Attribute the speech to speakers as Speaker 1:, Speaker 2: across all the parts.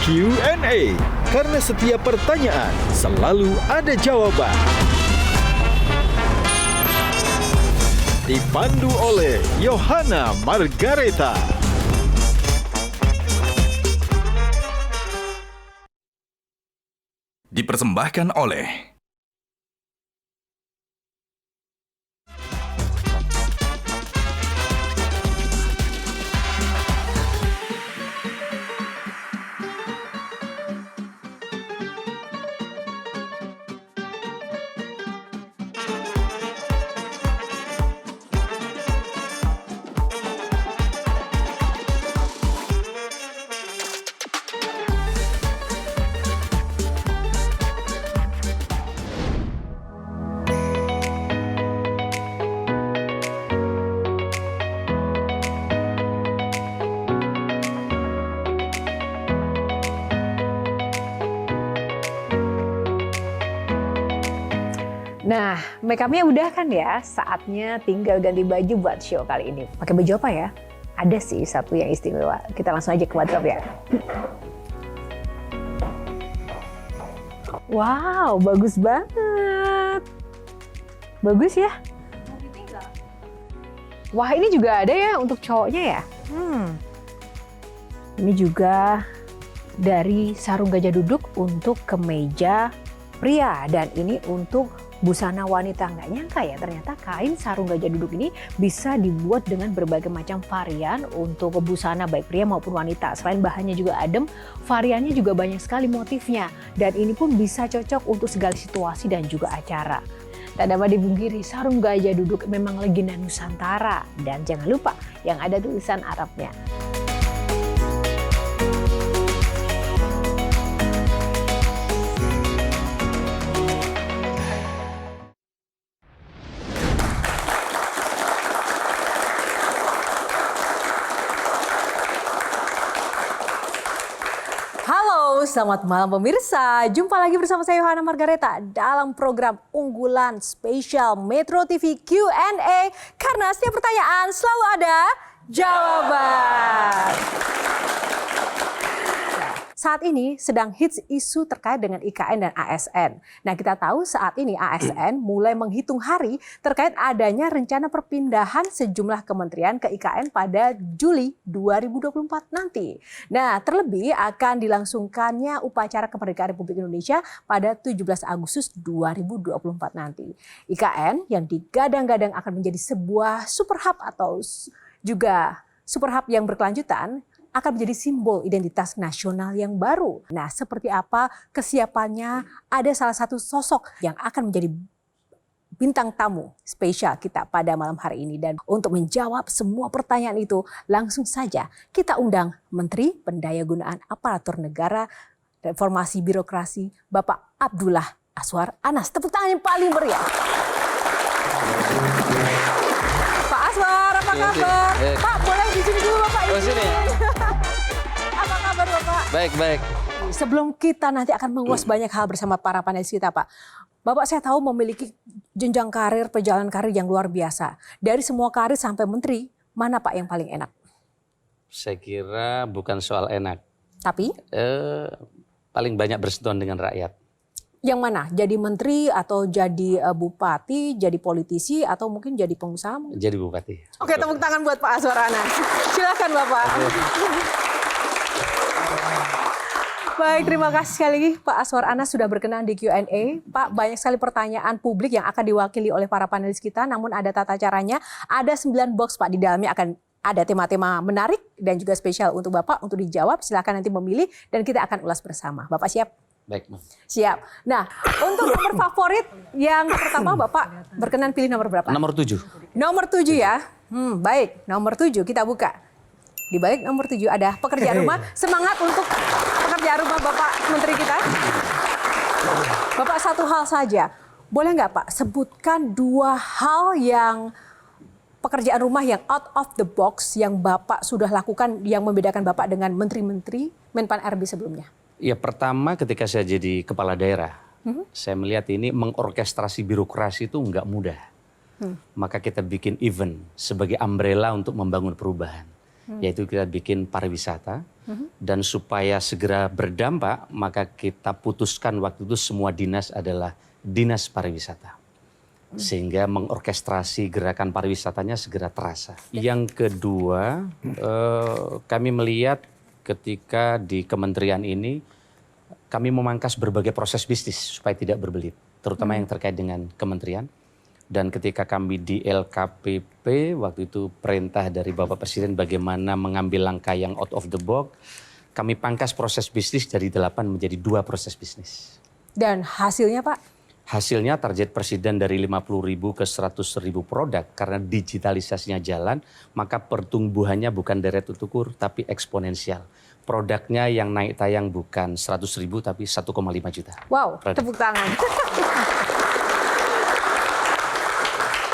Speaker 1: Q&A. Karena setiap pertanyaan selalu ada jawaban. Dipandu oleh Yohana Margareta.
Speaker 2: Dipersembahkan oleh
Speaker 3: Nah, make up-nya udah kan ya? Saatnya tinggal ganti baju buat show kali ini. Pakai baju apa ya? Ada sih satu yang istimewa. Kita langsung aja ke wardrobe ya. Wow, bagus banget. Bagus ya? Wah, ini juga ada ya untuk cowoknya ya? Ini juga dari sarung gajah duduk untuk kemeja pria. Dan ini untuk busana wanita. Nggak nyangka ya, ternyata kain sarung gajah duduk ini bisa dibuat dengan berbagai macam varian untuk busana baik pria maupun wanita. Selain bahannya juga adem, variannya juga banyak sekali motifnya. Dan ini pun bisa cocok untuk segala situasi dan juga acara. Tak dapat dipungkiri, sarung gajah duduk memang legenda Nusantara. Dan jangan lupa yang ada tulisan Arabnya. Halo, selamat malam pemirsa. Jumpa lagi bersama saya Yohana Margareta dalam program unggulan spesial Metro TV Q&A. Karena setiap pertanyaan selalu ada jawaban. Saat ini sedang hits isu terkait dengan IKN dan ASN. Nah, kita tahu saat ini ASN mulai menghitung hari terkait adanya rencana perpindahan sejumlah kementerian ke IKN pada Juli 2024 nanti. Nah, terlebih akan dilangsungkannya upacara kemerdekaan Republik Indonesia pada 17 Agustus 2024 nanti. IKN yang digadang-gadang akan menjadi sebuah super hub atau juga super hub yang berkelanjutan akan menjadi simbol identitas nasional yang baru. Nah, seperti apa kesiapannya? Ada salah satu sosok yang akan menjadi bintang tamu spesial kita pada malam hari ini. Dan untuk menjawab semua pertanyaan itu, langsung saja kita undang Menteri Pendayagunaan Aparatur Negara Reformasi Birokrasi, Bapak Abdullah Azwar Anas. Tepuk tangan yang paling meriah. Pak Azwar, apa kabar? Pak, boleh di sini dulu Bapak.
Speaker 4: Oh, sini.
Speaker 3: Apa kabar Bapak?
Speaker 4: Baik, baik.
Speaker 3: Sebelum kita nanti akan mengulas banyak hal bersama para panelis kita Pak. Bapak saya tahu memiliki jenjang karir, perjalanan karir yang luar biasa. Dari semua karir sampai menteri, mana Pak yang paling enak?
Speaker 4: Saya kira bukan soal enak.
Speaker 3: Tapi?
Speaker 4: Paling banyak bersentuhan dengan rakyat.
Speaker 3: Yang mana? Jadi menteri atau jadi bupati, jadi politisi atau mungkin jadi pengusaha?
Speaker 4: Jadi bupati.
Speaker 3: Oke, tepuk tangan buat Pak Azwar Anas. Silakan Bapak. Baik, terima kasih sekali lagi Pak Azwar Anas sudah berkenan di Q&A. Pak, banyak sekali pertanyaan publik yang akan diwakili oleh para panelis kita, namun ada tata caranya. Ada 9 box Pak, di dalamnya akan ada tema-tema menarik dan juga spesial untuk Bapak untuk dijawab. Silakan nanti memilih dan kita akan ulas bersama. Bapak siap?
Speaker 4: Baik, Mas.
Speaker 3: Siap. Nah, untuk nomor favorit yang pertama Bapak berkenan pilih nomor berapa?
Speaker 4: Nomor 7.
Speaker 3: Nomor 7 ya. Baik, nomor 7 kita buka. Di balik nomor 7 ada pekerjaan rumah. Semangat untuk pekerjaan rumah Bapak Menteri kita. Bapak satu hal saja. Boleh nggak Pak sebutkan 2 hal yang pekerjaan rumah yang out of the box yang Bapak sudah lakukan yang membedakan Bapak dengan menteri-menteri Menpan RB sebelumnya?
Speaker 4: Ya, pertama ketika saya jadi kepala daerah, saya melihat ini mengorkestrasi birokrasi itu nggak mudah. Maka kita bikin event sebagai umbrella untuk membangun perubahan. Yaitu kita bikin pariwisata, Dan supaya segera berdampak, maka kita putuskan waktu itu semua dinas adalah dinas pariwisata. Sehingga mengorkestrasi gerakan pariwisatanya segera terasa. Yang kedua, kami melihat ketika di kementerian ini, kami memangkas berbagai proses bisnis supaya tidak berbelit. Terutama yang terkait dengan kementerian. Dan ketika kami di LKPP, waktu itu perintah dari Bapak Presiden bagaimana mengambil langkah yang out of the box, kami pangkas proses bisnis dari 8 menjadi 2 proses bisnis.
Speaker 3: Dan hasilnya Pak?
Speaker 4: Hasilnya target Presiden dari 50.000 ke 100.000 produk. Karena digitalisasinya jalan, maka pertumbuhannya bukan deret ukur tapi eksponensial. Produknya yang naik tayang bukan 100.000 tapi 1,5 juta.
Speaker 3: Wow,
Speaker 4: produk.
Speaker 3: tepuk tangan.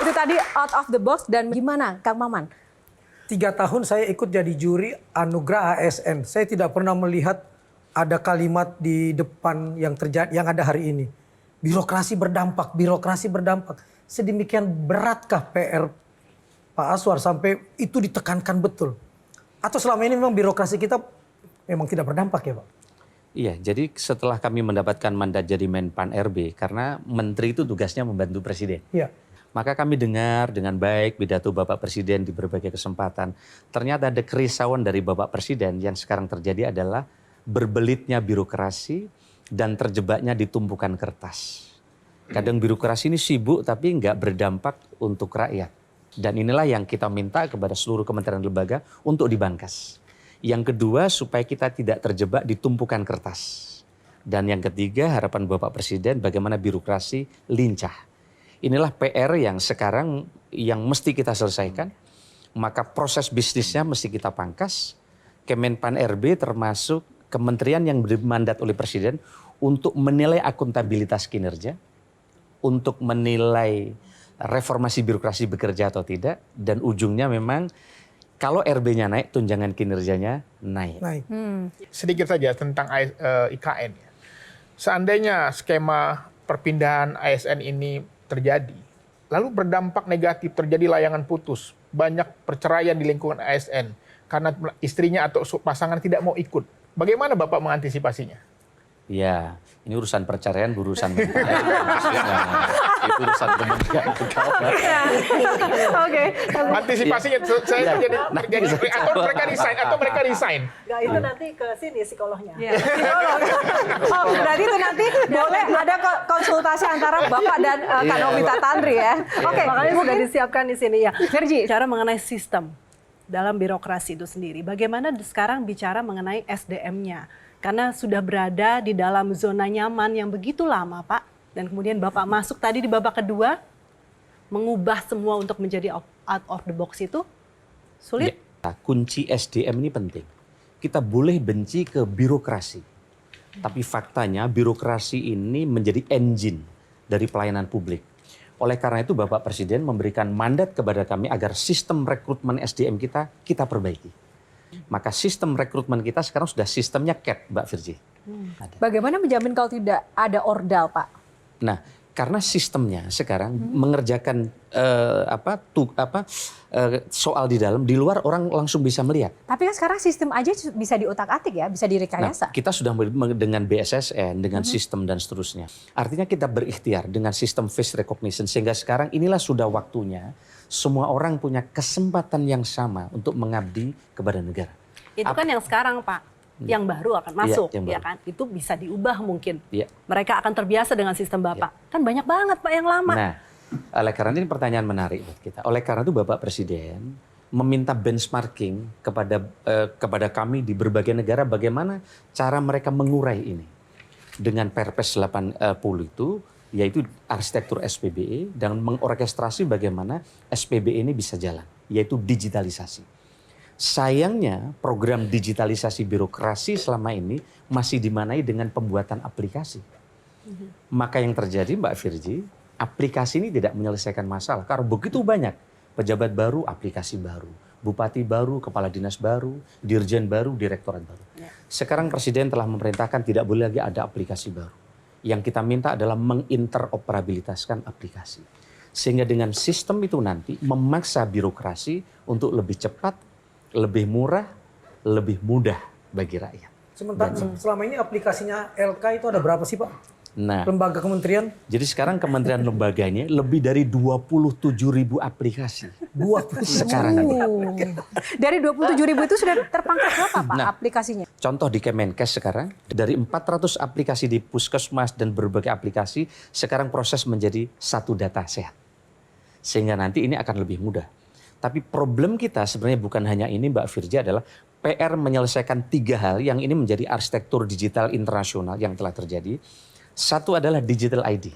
Speaker 3: Itu tadi out of the box. Dan gimana Kang Maman?
Speaker 2: 3 tahun saya ikut jadi juri anugerah ASN. Saya tidak pernah melihat ada kalimat di depan yang terjadi yang ada hari ini. Birokrasi berdampak, birokrasi berdampak. Sedemikian beratkah PR Pak Aswar sampai itu ditekankan betul? Atau selama ini memang birokrasi kita memang tidak berdampak ya Pak?
Speaker 4: Iya, jadi setelah kami mendapatkan mandat jadi Menpan RB, karena menteri itu tugasnya membantu presiden.
Speaker 2: Iya.
Speaker 4: Maka kami dengar dengan baik pidato Bapak Presiden di berbagai kesempatan. Ternyata ada kerisauan dari Bapak Presiden yang sekarang terjadi adalah berbelitnya birokrasi dan terjebaknya di tumpukan kertas. Kadang birokrasi ini sibuk tapi nggak berdampak untuk rakyat. Dan inilah yang kita minta kepada seluruh kementerian dan lembaga untuk dibangkas. Yang kedua, supaya kita tidak terjebak di tumpukan kertas. Dan yang ketiga, harapan Bapak Presiden bagaimana birokrasi lincah. Inilah PR yang sekarang yang mesti kita selesaikan. Maka proses bisnisnya mesti kita pangkas. Kemenpan RB termasuk kementerian yang bermandat oleh Presiden untuk menilai akuntabilitas kinerja, untuk menilai reformasi birokrasi bekerja atau tidak, dan ujungnya memang kalau RB-nya naik, tunjangan kinerjanya naik.
Speaker 5: Sedikit saja tentang IKN. Seandainya skema perpindahan ASN ini terjadi, lalu berdampak negatif, terjadi layangan putus, banyak perceraian di lingkungan ASN karena istrinya atau pasangan tidak mau ikut. Bagaimana Bapak mengantisipasinya?
Speaker 4: Ya, ini urusan perceraian, urusan mental. Itu urusan kementerian agama.
Speaker 3: Oke.
Speaker 5: Antisipasinya saya jadi atau mereka resign.
Speaker 6: Nggak, itu nanti ke sini psikolognya.
Speaker 3: Oh, berarti itu nanti boleh ada konsultasi antara Bapak dan Kak Novita Tandri ya. Oke,
Speaker 6: Makanya sudah
Speaker 3: mungkin
Speaker 6: disiapkan di sini ya.
Speaker 3: Virgi.
Speaker 6: Bicara mengenai sistem dalam birokrasi itu sendiri. Bagaimana sekarang bicara mengenai SDM-nya? Karena sudah berada di dalam zona nyaman yang begitu lama, Pak. Dan kemudian Bapak masuk tadi di babak kedua, mengubah semua untuk menjadi out of the box itu sulit.
Speaker 4: Ya, kunci SDM ini penting. Kita boleh benci ke birokrasi. Tapi faktanya birokrasi ini menjadi engine dari pelayanan publik. Oleh karena itu Bapak Presiden memberikan mandat kepada kami agar sistem rekrutmen SDM kita perbaiki. Maka sistem rekrutmen kita sekarang sudah sistemnya CAT, Mbak Virgi.
Speaker 3: Bagaimana menjamin kalau tidak ada ordal, Pak?
Speaker 4: Nah, karena sistemnya sekarang mengerjakan soal di dalam, di luar orang langsung bisa melihat.
Speaker 3: Tapi kan sekarang sistem aja bisa diutak-atik ya, bisa direkayasa.
Speaker 4: Nah, kita sudah dengan BSSN, dengan sistem dan seterusnya. Artinya kita berikhtiar dengan sistem face recognition, sehingga sekarang inilah sudah waktunya semua orang punya kesempatan yang sama untuk mengabdi kepada negara.
Speaker 6: Itu kan yang sekarang, Pak. Yang baru akan masuk,
Speaker 4: yang baru.
Speaker 6: ya kan? Itu bisa diubah mungkin.
Speaker 4: Ya.
Speaker 6: Mereka akan terbiasa dengan sistem Bapak. Kan banyak banget, Pak, yang lama.
Speaker 4: Nah, oleh karena ini pertanyaan menarik buat kita. Oleh karena itu Bapak Presiden meminta benchmarking kepada kami di berbagai negara bagaimana cara mereka mengurai ini. Dengan Perpres 80 itu, yaitu arsitektur SPBE, dan mengorkestrasi bagaimana SPBE ini bisa jalan, yaitu digitalisasi. Sayangnya program digitalisasi birokrasi selama ini masih dimanai dengan pembuatan aplikasi. Maka yang terjadi Mbak Virgi, aplikasi ini tidak menyelesaikan masalah. Karena begitu banyak pejabat baru, aplikasi baru. Bupati baru, kepala dinas baru, dirjen baru, direktorat baru. Sekarang Presiden telah memerintahkan tidak boleh lagi ada aplikasi baru. Yang kita minta adalah menginteroperabilitaskan aplikasi. Sehingga dengan sistem itu nanti memaksa birokrasi untuk lebih cepat, lebih murah, lebih mudah bagi rakyat.
Speaker 2: Sementara selama ini aplikasinya LK itu ada berapa sih Pak?
Speaker 4: Nah,
Speaker 2: Lembaga kementerian?
Speaker 4: jadi sekarang kementerian lembaganya lebih dari 27.000 aplikasi.
Speaker 2: 20
Speaker 4: Sekarang ini.
Speaker 3: Dari 27.000 itu sudah terpangkas berapa Pak aplikasinya?
Speaker 4: Contoh di Kemenkes sekarang, dari 400 aplikasi di puskesmas dan berbagai aplikasi, sekarang proses menjadi satu data sehat. Sehingga nanti ini akan lebih mudah. Tapi problem kita sebenarnya bukan hanya ini Mbak Firja, adalah PR menyelesaikan 3 hal yang ini menjadi arsitektur digital internasional yang telah terjadi. Satu adalah digital ID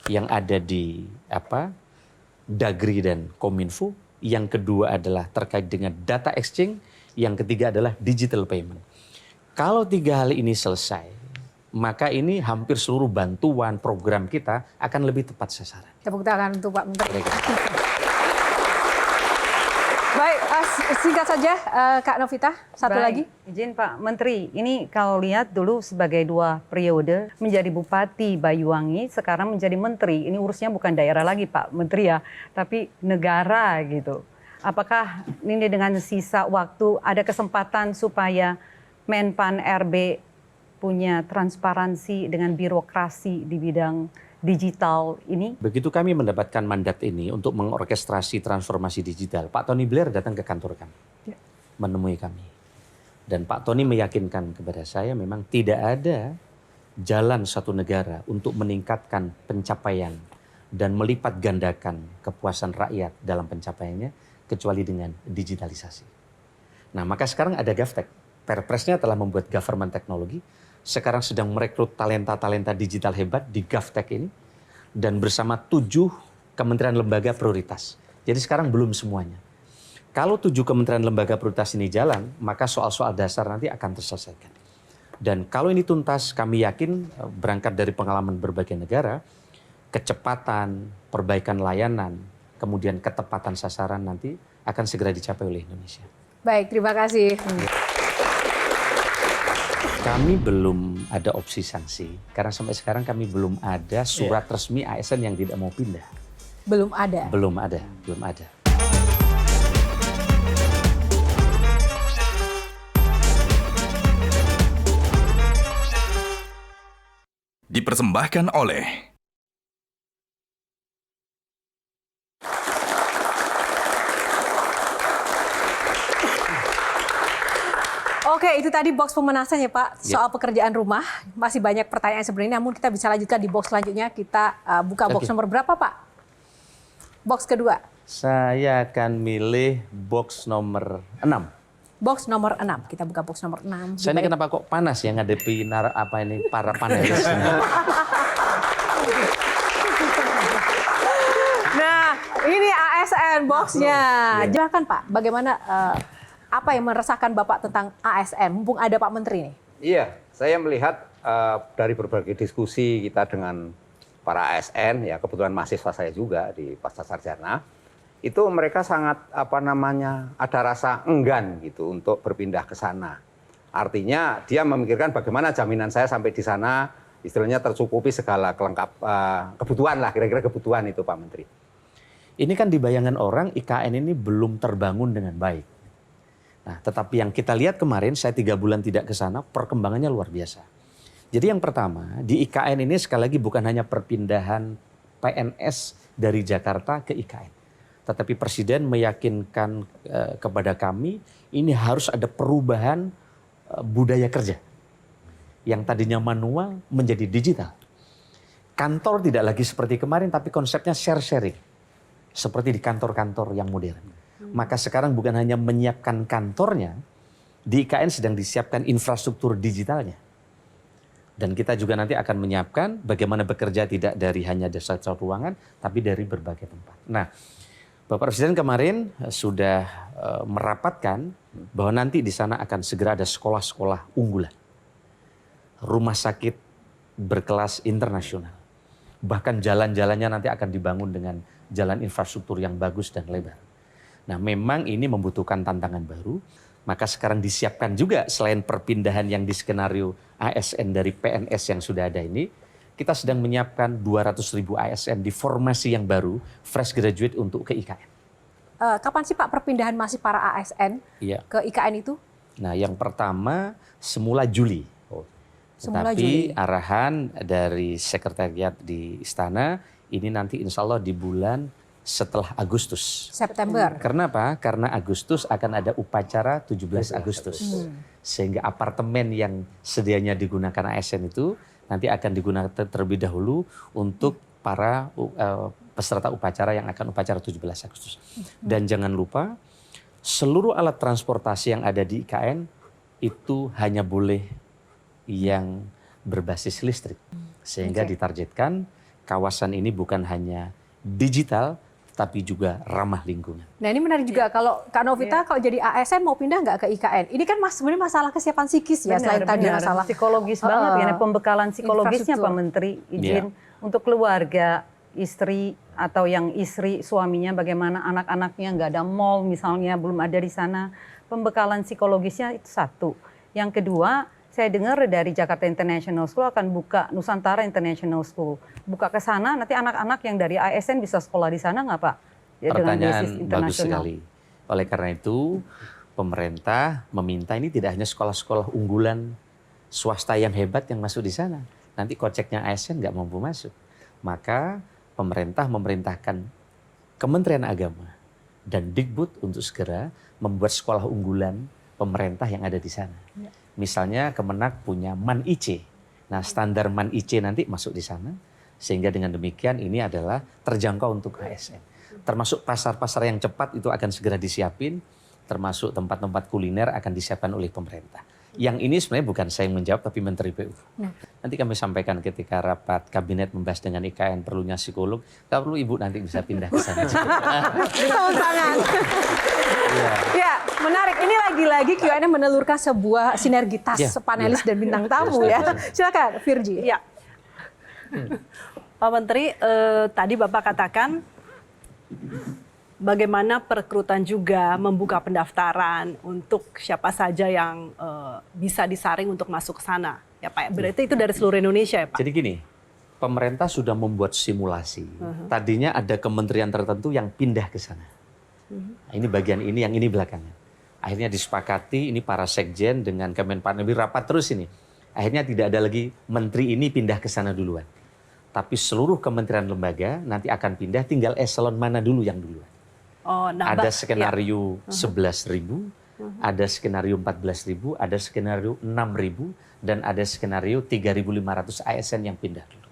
Speaker 4: yang ada di Dagri dan Kominfo. Yang kedua adalah terkait dengan data exchange. Yang ketiga adalah digital payment. Kalau 3 hal ini selesai, maka ini hampir seluruh bantuan program kita akan lebih tepat sasaran.
Speaker 3: Tepuk tangan untuk Pak Menteri. Baik, singkat saja Kak Novita, satu lagi.
Speaker 7: Izin Pak Menteri, ini kalau lihat dulu sebagai 2 periode menjadi Bupati Banyuwangi, sekarang menjadi Menteri. Ini urusnya bukan daerah lagi Pak Menteri ya, tapi negara gitu. Apakah ini dengan sisa waktu ada kesempatan supaya Menpan RB punya transparansi dengan birokrasi di bidang digital ini?
Speaker 4: Begitu kami mendapatkan mandat ini untuk mengorkestrasi transformasi digital, Pak Tony Blair datang ke kantor kami, menemui kami. Dan Pak Tony meyakinkan kepada saya memang tidak ada jalan satu negara untuk meningkatkan pencapaian dan melipat gandakan kepuasan rakyat dalam pencapaiannya kecuali dengan digitalisasi. Nah, maka sekarang ada GovTech. Perpresnya telah membuat government teknologi. Sekarang sedang merekrut talenta-talenta digital hebat di GovTech ini. Dan bersama 7 kementerian lembaga prioritas. Jadi sekarang belum semuanya. Kalau 7 kementerian lembaga prioritas ini jalan, maka soal-soal dasar nanti akan terselesaikan. Dan kalau ini tuntas, kami yakin berangkat dari pengalaman berbagai negara, kecepatan, perbaikan layanan, kemudian ketepatan sasaran nanti akan segera dicapai oleh Indonesia.
Speaker 3: Baik, terima kasih.
Speaker 4: Kami belum ada opsi sanksi, karena sampai sekarang kami belum ada surat resmi ASN yang tidak mau pindah.
Speaker 3: Belum ada?
Speaker 4: Belum ada, belum ada.
Speaker 8: Dipersembahkan oleh
Speaker 3: Oke, itu tadi box pemanasan ya Pak, soal pekerjaan rumah. Masih banyak pertanyaan sebenarnya, namun kita bisa lanjutkan di box selanjutnya. Kita buka box nomor berapa Pak? Box kedua.
Speaker 4: Saya akan milih box nomor 6.
Speaker 3: Box nomor 6. Kita buka box nomor 6.
Speaker 4: Saya ini kenapa kok panas ya ngadepi para panelis.
Speaker 3: Nah, ini ASN boxnya. Jelaskan Pak, bagaimana apa yang meresahkan Bapak tentang ASN, mumpung ada Pak Menteri nih?
Speaker 9: Iya, saya melihat dari berbagai diskusi kita dengan para ASN, ya kebetulan mahasiswa saya juga di Pasca Sarjana, itu mereka sangat ada rasa enggan gitu untuk berpindah ke sana. Artinya dia memikirkan bagaimana jaminan saya sampai di sana, istilahnya tercukupi segala kebutuhan lah, kira-kira kebutuhan itu Pak Menteri.
Speaker 4: Ini kan di bayangan orang IKN ini belum terbangun dengan baik. Nah, tetapi yang kita lihat kemarin, saya 3 bulan tidak ke sana, perkembangannya luar biasa. Jadi yang pertama, di IKN ini sekali lagi bukan hanya perpindahan PNS dari Jakarta ke IKN. Tetapi Presiden meyakinkan kepada kami, ini harus ada perubahan budaya kerja. Yang tadinya manual menjadi digital. Kantor tidak lagi seperti kemarin, tapi konsepnya share-sharing. Seperti di kantor-kantor yang modern. Maka sekarang bukan hanya menyiapkan kantornya, di IKN sedang disiapkan infrastruktur digitalnya. Dan kita juga nanti akan menyiapkan bagaimana bekerja tidak dari hanya satu ruangan, tapi dari berbagai tempat. Nah, Bapak Presiden kemarin sudah merapatkan bahwa nanti di sana akan segera ada sekolah-sekolah unggulan. Rumah sakit berkelas internasional. Bahkan jalan-jalannya nanti akan dibangun dengan jalan infrastruktur yang bagus dan lebar. Nah, memang ini membutuhkan tantangan baru, maka sekarang disiapkan juga selain perpindahan yang di skenario ASN dari PNS yang sudah ada ini, kita sedang menyiapkan 200.000 ASN di formasi yang baru, fresh graduate untuk ke IKN.
Speaker 3: Kapan sih Pak perpindahan masih para ASN ke IKN itu?
Speaker 4: Nah, yang pertama semula Juli.
Speaker 3: Semula
Speaker 4: Tapi
Speaker 3: Juli.
Speaker 4: arahan dari sekretariat di Istana ini nanti insya Allah di bulan setelah Agustus.
Speaker 3: September.
Speaker 4: Karena apa? Karena Agustus akan ada upacara 17 Agustus. Sehingga apartemen yang sedianya digunakan ASN itu nanti akan digunakan terlebih dahulu untuk para peserta upacara yang akan upacara 17 Agustus. Dan jangan lupa seluruh alat transportasi yang ada di IKN itu hanya boleh yang berbasis listrik. Sehingga ditargetkan kawasan ini bukan hanya digital, tapi juga ramah lingkungan.
Speaker 3: Nah ini menarik juga kalau Kak Novita kalau jadi ASN mau pindah nggak ke IKN? Ini kan sebenarnya masalah kesiapan psikis ya, selain tadi masalah
Speaker 7: psikologis banget ya, pembekalan psikologisnya Pak Menteri, izin untuk keluarga, istri atau yang istri suaminya bagaimana, anak-anaknya nggak ada mall misalnya, belum ada di sana, pembekalan psikologisnya itu satu. Yang kedua, saya dengar dari Jakarta International School akan buka Nusantara International School. Buka ke sana, nanti anak-anak yang dari ASN bisa sekolah di sana nggak Pak? Ya,
Speaker 4: pertanyaan bagus sekali. Oleh karena itu, pemerintah meminta ini tidak hanya sekolah-sekolah unggulan swasta yang hebat yang masuk di sana. Nanti koceknya ASN nggak mampu masuk. Maka pemerintah memerintahkan Kementerian Agama dan Dikbud untuk segera membuat sekolah unggulan pemerintah yang ada di sana. Misalnya Kemenak punya MAN-IC. Nah, standar MAN-IC nanti masuk di sana. Sehingga dengan demikian ini adalah terjangkau untuk ASN. Termasuk pasar-pasar yang cepat itu akan segera disiapin. Termasuk tempat-tempat kuliner akan disiapkan oleh pemerintah. Yang ini sebenarnya bukan saya yang menjawab, tapi Menteri PU. Nanti kami sampaikan ketika rapat kabinet membahas dengan IKN perlunya psikolog. Kalau perlu Ibu nanti bisa pindah ke sana.
Speaker 3: tepuk tangan. Ya, menarik. Ini lagi-lagi Q&A menelurkan sebuah sinergitas panelis dan bintang tamu ya. Silakan, Virgi.
Speaker 6: Ya. Pak Menteri, tadi Bapak katakan bagaimana perekrutan juga membuka pendaftaran untuk siapa saja yang bisa disaring untuk masuk ke sana. Ya Pak, berarti itu dari seluruh Indonesia ya Pak?
Speaker 4: Jadi gini, pemerintah sudah membuat simulasi. Tadinya ada kementerian tertentu yang pindah ke sana. Nah, ini bagian ini, yang ini belakangnya. Akhirnya disepakati, ini para sekjen dengan Kemenpan lebih rapat terus ini. Akhirnya tidak ada lagi menteri ini pindah ke sana duluan. Tapi seluruh kementerian lembaga nanti akan pindah, tinggal eselon mana dulu yang duluan.
Speaker 6: Oh, nah,
Speaker 4: ada skenario 11.000, ada skenario 14.000, ada skenario 6.000, dan ada skenario 3.500 ASN yang pindah dulu.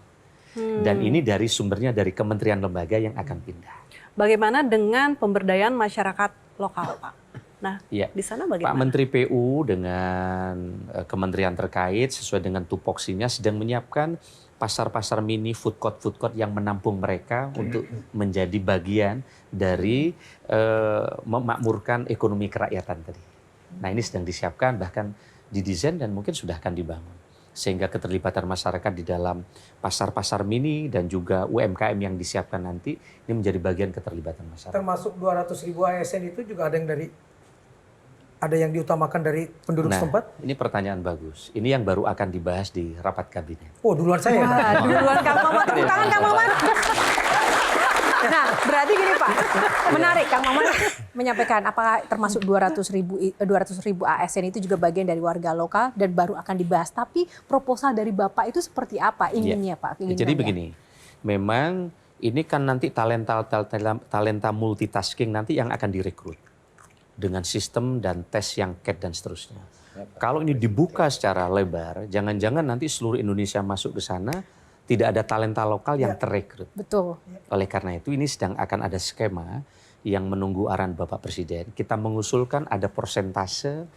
Speaker 4: Dan ini dari sumbernya dari kementerian lembaga yang akan pindah.
Speaker 6: Bagaimana dengan pemberdayaan masyarakat lokal, Pak? Nah, di sana bagaimana?
Speaker 4: Pak Menteri PU dengan kementerian terkait sesuai dengan tupoksinya sedang menyiapkan pasar-pasar mini, food court yang menampung mereka untuk menjadi bagian dari memakmurkan ekonomi kerakyatan tadi. Nah, ini sedang disiapkan, bahkan didesain dan mungkin sudah akan dibangun. Sehingga keterlibatan masyarakat di dalam pasar-pasar mini dan juga UMKM yang disiapkan nanti ini menjadi bagian keterlibatan masyarakat.
Speaker 2: Termasuk 200.000 ASN itu juga ada yang diutamakan dari penduduk setempat?
Speaker 4: Ini pertanyaan bagus. Ini yang baru akan dibahas di rapat kabinet.
Speaker 2: Oh, duluan saya.
Speaker 3: Wah, duluan Kang Maman, tepuk tangan Kang Maman. Nah, berarti gini Pak, menarik Kang Maman menyampaikan apakah termasuk 200.000 ASN itu juga bagian dari warga lokal dan baru akan dibahas. Tapi proposal dari Bapak itu seperti apa inginnya Pak?
Speaker 4: Jadi begini, memang ini kan nanti talenta multitasking nanti yang akan direkrut dengan sistem dan tes yang CAT dan seterusnya. Kalau ini dibuka secara lebar, jangan-jangan nanti seluruh Indonesia masuk ke sana, tidak ada talenta lokal yang terrekrut.
Speaker 3: Betul.
Speaker 4: Oleh karena itu ini sedang akan ada skema yang menunggu arahan Bapak Presiden. Kita mengusulkan ada persentase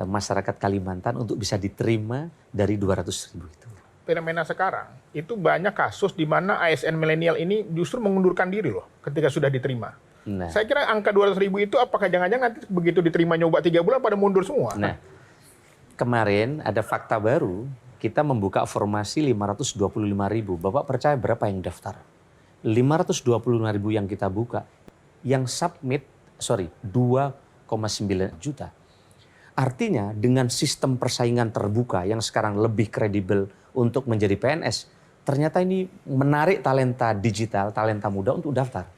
Speaker 4: masyarakat Kalimantan untuk bisa diterima dari 200.000 itu.
Speaker 5: Fenomena sekarang itu banyak kasus di mana ASN milenial ini justru mengundurkan diri loh ketika sudah diterima.
Speaker 4: Nah,
Speaker 5: Saya kira angka 200.000 itu apakah jangan-jangan nanti begitu diterima nyoba 3 bulan pada mundur semua?
Speaker 4: Nah, kemarin ada fakta baru, kita membuka formasi 525.000. Bapak percaya berapa yang daftar? 525.000 yang kita buka. Yang submit, 2,9 juta. Artinya dengan sistem persaingan terbuka yang sekarang lebih kredibel untuk menjadi PNS, ternyata ini menarik talenta digital, talenta muda untuk daftar.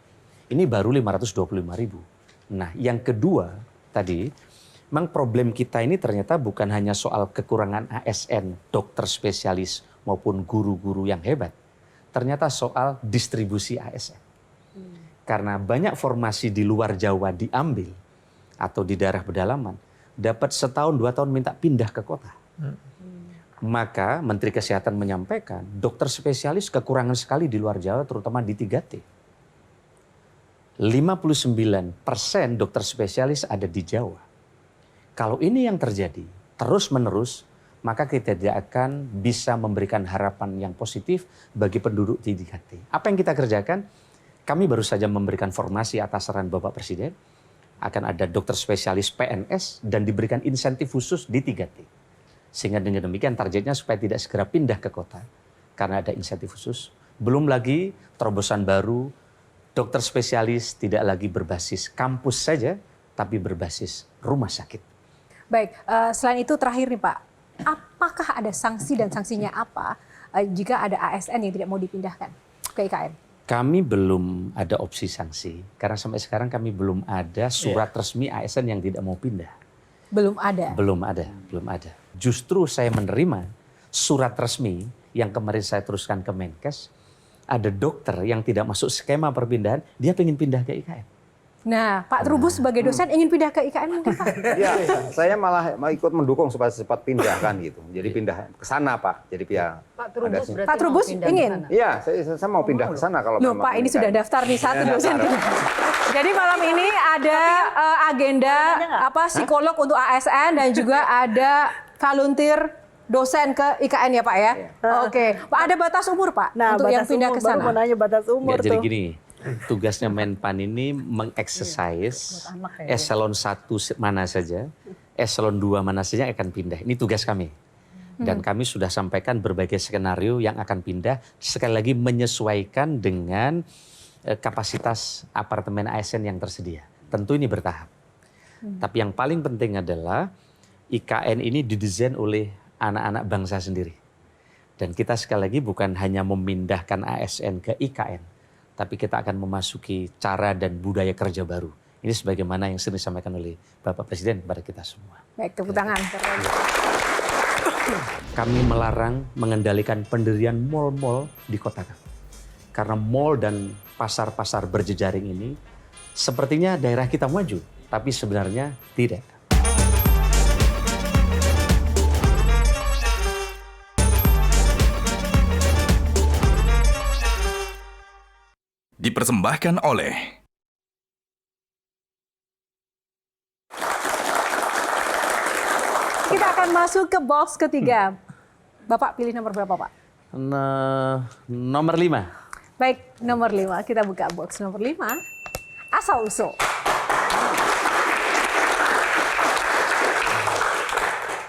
Speaker 4: Ini baru 525.000. Nah, yang kedua tadi, Memang problem kita ini ternyata bukan hanya soal kekurangan ASN, dokter spesialis maupun guru-guru yang hebat. Ternyata soal distribusi ASN. Karena banyak formasi di luar Jawa diambil atau di daerah pedalaman, dapat setahun 2 tahun minta pindah ke kota. Maka Menteri Kesehatan menyampaikan dokter spesialis kekurangan sekali di luar Jawa, terutama di 3T. 59% dokter spesialis ada di Jawa. Kalau ini yang terjadi terus-menerus, maka kita tidak akan bisa memberikan harapan yang positif bagi penduduk di 3T. Apa yang kita kerjakan? Kami baru saja memberikan formasi atas saran Bapak Presiden. Akan ada dokter spesialis PNS dan diberikan insentif khusus di 3T. Sehingga dengan demikian targetnya supaya tidak segera pindah ke kota. Karena ada insentif khusus. Belum lagi terobosan baru, dokter spesialis tidak lagi berbasis kampus saja, tapi berbasis rumah sakit.
Speaker 3: Baik, selain itu terakhir nih Pak, apakah ada sanksi dan sanksinya apa jika ada ASN yang tidak mau dipindahkan ke IKN?
Speaker 4: Kami belum ada opsi sanksi, karena sampai sekarang kami belum ada surat resmi ASN yang tidak mau pindah.
Speaker 3: Belum ada?
Speaker 4: Belum ada. Justru saya menerima surat resmi yang kemarin saya teruskan ke Menkes, ada dokter yang tidak masuk skema perpindahan, dia pengen pindah ke IKN.
Speaker 3: Nah, Pak Trubus sebagai dosen ingin pindah ke IKN mungkin Pak?
Speaker 9: Ya, saya malah mau ikut mendukung supaya cepat pindah kan gitu. Jadi pindah ke sana Pak. Jadi pihak
Speaker 3: Pak Trubus ingin?
Speaker 9: Iya, saya mau pindah ke sana kalau
Speaker 3: Loh Pak, ini sudah daftar nih satu dosen. Jadi malam ini ada agenda psikolog untuk ASN dan juga ada volunteer dosen ke IKN ya Pak ya? Oke. Pak, ada batas umur Pak untuk yang pindah ke sana?
Speaker 6: Baru mau nanya batas umur tuh.
Speaker 4: Jadi gini, tugasnya Menpan ini mengeksersis eselon 1 mana saja, eselon 2 mana saja akan pindah. Ini tugas kami. Dan kami sudah sampaikan berbagai skenario yang akan pindah, sekali lagi menyesuaikan dengan kapasitas apartemen ASN yang tersedia. Tentu ini bertahap. Tapi yang paling penting adalah IKN ini didesain oleh anak-anak bangsa sendiri. Dan kita sekali lagi bukan hanya memindahkan ASN ke IKN, tapi kita akan memasuki cara dan budaya kerja baru. Ini sebagaimana yang sering disampaikan oleh Bapak Presiden kepada kita semua.
Speaker 3: Baik, tepuk tangan.
Speaker 4: Kami melarang mengendalikan pendirian mal-mal di kota kami. Karena mal dan pasar-pasar berjejaring ini sepertinya daerah kita maju, tapi sebenarnya tidak.
Speaker 8: Dipersembahkan oleh
Speaker 3: Kita akan masuk ke box ketiga. Bapak pilih nomor berapa Pak?
Speaker 4: Nomor 5.
Speaker 3: Baik, nomor 5. Kita buka box nomor 5. Asal usul.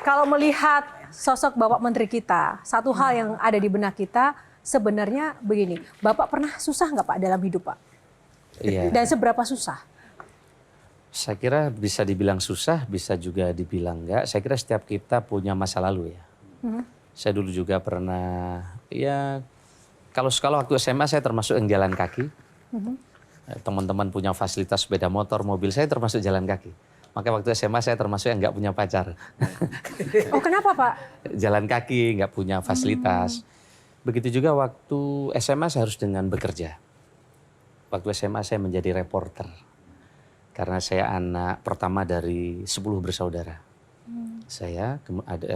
Speaker 3: Kalau melihat sosok Bapak Menteri kita, satu hal yang ada di benak kita sebenarnya begini. Bapak pernah susah nggak Pak dalam hidup Pak?
Speaker 4: Iya.
Speaker 3: Dan seberapa susah?
Speaker 4: Saya kira bisa dibilang susah, bisa juga dibilang enggak. Saya kira setiap kita punya masa lalu ya. Saya dulu juga pernah, ya kalau waktu SMA saya termasuk yang jalan kaki. Teman-teman punya fasilitas sepeda motor, mobil, saya termasuk jalan kaki. Maka waktu SMA saya termasuk yang nggak punya pacar.
Speaker 3: Oh kenapa Pak?
Speaker 4: Jalan kaki, nggak punya fasilitas. Begitu juga waktu SMA saya harus dengan bekerja. Waktu SMA saya menjadi reporter. Karena saya anak pertama dari 10 bersaudara.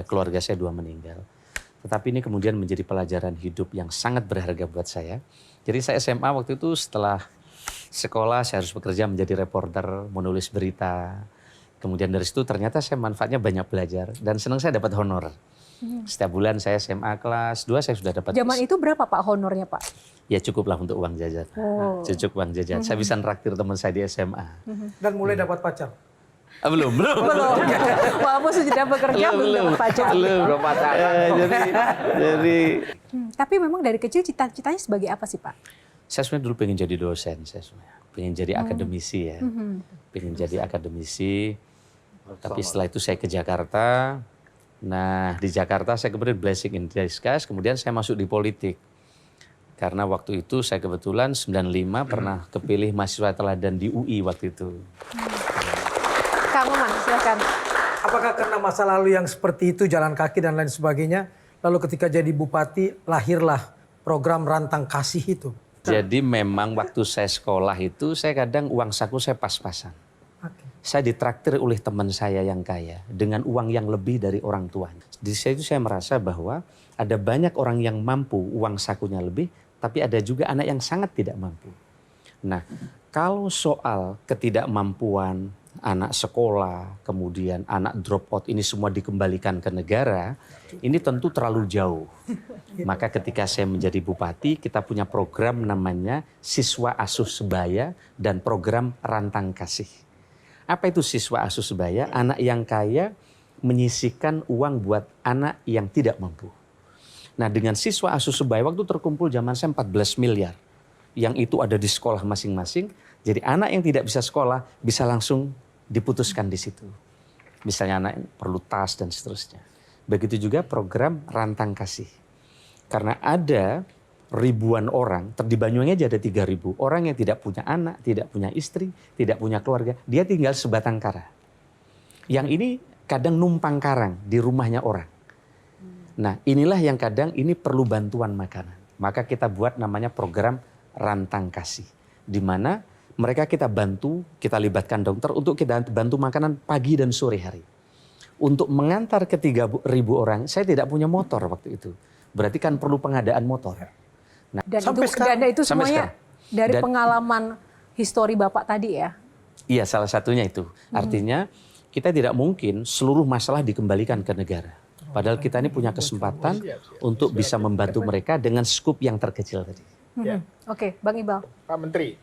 Speaker 4: Keluarga saya 2 meninggal. Tetapi ini kemudian menjadi pelajaran hidup yang sangat berharga buat saya. Jadi saya SMA waktu itu setelah sekolah saya harus bekerja menjadi reporter, menulis berita. Kemudian dari situ ternyata saya manfaatnya banyak belajar. Dan senang saya dapat honor. Setiap bulan saya SMA kelas 2 saya sudah dapat.
Speaker 3: Zaman itu berapa Pak honornya Pak?
Speaker 4: Ya cukuplah untuk uang jajan. Cukup uang jajan. Saya bisa nraktir teman saya di SMA.
Speaker 2: Dan mulai dapat pacar.
Speaker 4: Belum.
Speaker 3: Walaupun sudah bekerja belum dapat pacar.
Speaker 4: Belum pacar. Jadi.
Speaker 3: Tapi memang dari kecil cita-citanya sebagai apa sih Pak?
Speaker 4: Saya sebenarnya dulu pengen jadi dosen. Saya sebenarnya pengen jadi akademisi ya. Pengen jadi akademisi. Tapi setelah itu saya ke Jakarta. Nah di Jakarta saya kemudian blessing in disguise. Kemudian saya masuk di politik. Karena waktu itu saya kebetulan 95 pernah kepilih mahasiswa teladan di UI waktu itu.
Speaker 3: Kang Maman, silakan.
Speaker 2: Apakah karena masa lalu yang seperti itu, jalan kaki dan lain sebagainya, lalu ketika jadi bupati lahirlah program Rantang Kasih itu?
Speaker 4: Jadi memang waktu saya sekolah itu saya kadang uang saku saya pas-pasan. Saya ditraktir oleh teman saya yang kaya dengan uang yang lebih dari orang tuanya. Di situ saya merasa bahwa ada banyak orang yang mampu uang sakunya lebih, tapi ada juga anak yang sangat tidak mampu. Nah, kalau soal ketidakmampuan anak sekolah, kemudian anak drop out ini semua dikembalikan ke negara, ini tentu terlalu jauh. Maka ketika saya menjadi bupati, kita punya program namanya Siswa Asuh Sebaya dan program Rantang Kasih. Apa itu Siswa Asuh Sebaya? Anak yang kaya menyisihkan uang buat anak yang tidak mampu. Nah, dengan Siswa Asuh Sebaya waktu terkumpul zaman saya 14 miliar. Yang itu ada di sekolah masing-masing. Jadi anak yang tidak bisa sekolah bisa langsung diputuskan di situ. Misalnya anak yang perlu tas dan seterusnya. Begitu juga program Rantang Kasih. Karena ada ribuan orang, di Banyuwangi aja ada 3.000 orang yang tidak punya anak, tidak punya istri, tidak punya keluarga. Dia tinggal sebatang kara. Yang ini kadang numpang karang di rumahnya orang. Nah, inilah yang kadang ini perlu bantuan makanan. Maka kita buat namanya program Rantang Kasih. Di mana mereka kita bantu, kita libatkan dokter untuk kita bantu makanan pagi dan sore hari. Untuk mengantar ke 3.000 orang, saya tidak punya motor waktu itu. Berarti kan perlu pengadaan motor. Nah,
Speaker 3: Dan itu semuanya dari pengalaman histori Bapak tadi ya?
Speaker 4: Iya, salah satunya itu. Artinya kita tidak mungkin seluruh masalah dikembalikan ke negara. Padahal kita ini punya kesempatan untuk bisa membantu mereka dengan skup yang terkecil tadi.
Speaker 3: Oke, Bang Ibal.
Speaker 5: Pak Menteri,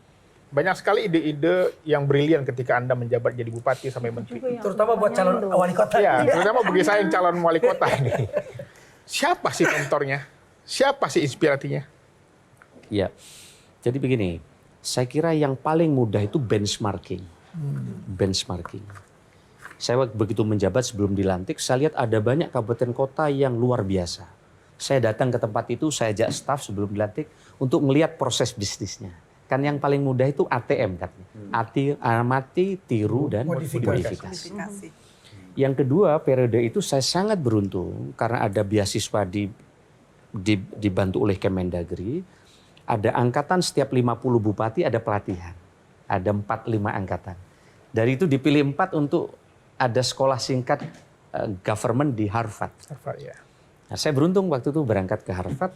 Speaker 5: banyak sekali ide-ide yang brilian ketika Anda menjabat jadi bupati sampai menteri.
Speaker 2: Terutama buat calon wali kota.
Speaker 5: Ya, terutama bagi saya yang calon wali kota ini. Siapa sih mentornya? Siapa sih inspirasinya?
Speaker 4: Ya, jadi begini, saya kira yang paling mudah itu benchmarking. Benchmarking. Saya begitu menjabat sebelum dilantik, saya lihat ada banyak kabupaten kota yang luar biasa. Saya datang ke tempat itu, saya ajak staf sebelum dilantik untuk melihat proses bisnisnya. Kan yang paling mudah itu ATM katanya. Amati, tiru, dan modifikasi. Yang kedua, periode itu saya sangat beruntung karena ada beasiswa dibantu oleh Kemendagri. Ada angkatan setiap 50 bupati ada pelatihan. Ada 4-5 angkatan. Dari itu dipilih 4 untuk ada sekolah singkat government di Harvard.
Speaker 5: Ya.
Speaker 4: Nah, saya beruntung waktu itu berangkat ke Harvard.